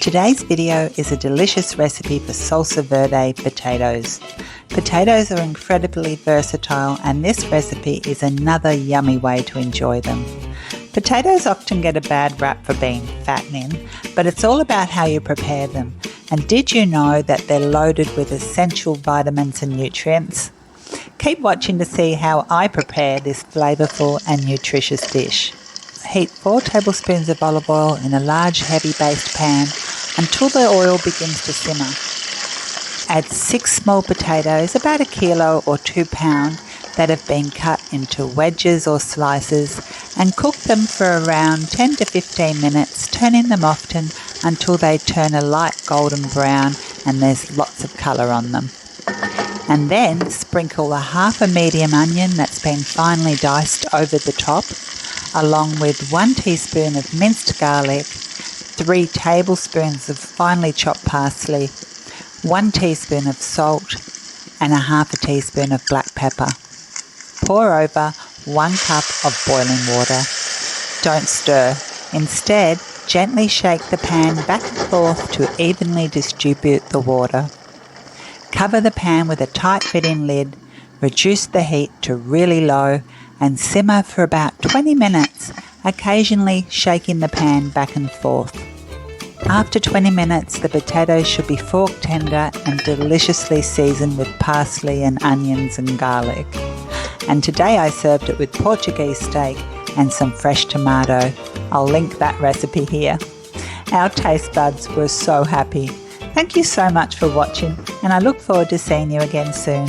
Today's video is a delicious recipe for Salsa Verde potatoes. Potatoes are incredibly versatile, and this recipe is another yummy way to enjoy them. Potatoes often get a bad rap for being fattening, but it's all about how you prepare them. And did you know that they're loaded with essential vitamins and nutrients? Keep watching to see how I prepare this flavourful and nutritious dish. Heat 4 tablespoons of olive oil in a large heavy based pan until the oil begins to simmer. Add 6 small potatoes, about a kilo or 2 pound, that have been cut into wedges or slices, and cook them for around 10 to 15 minutes, turning them often until they turn a light golden brown and there's lots of colour on them. And then sprinkle a half a medium onion that's been finely diced over the top, along with 1 teaspoon of minced garlic, 3 tablespoons of finely chopped parsley, 1 teaspoon of salt, and a half a teaspoon of black pepper. Pour over 1 cup of boiling water. Don't stir. Instead, gently shake the pan back and forth to evenly distribute the water. Cover the pan with a tight-fitting lid, reduce the heat to really low, and simmer for about 20 minutes, occasionally shaking the pan back and forth. After 20 minutes, the potatoes should be fork tender and deliciously seasoned with parsley and onions and garlic. And today I served it with Portuguese steak and some fresh tomato. I'll link that recipe here. Our taste buds were so happy. Thank you so much for watching, and I look forward to seeing you again soon.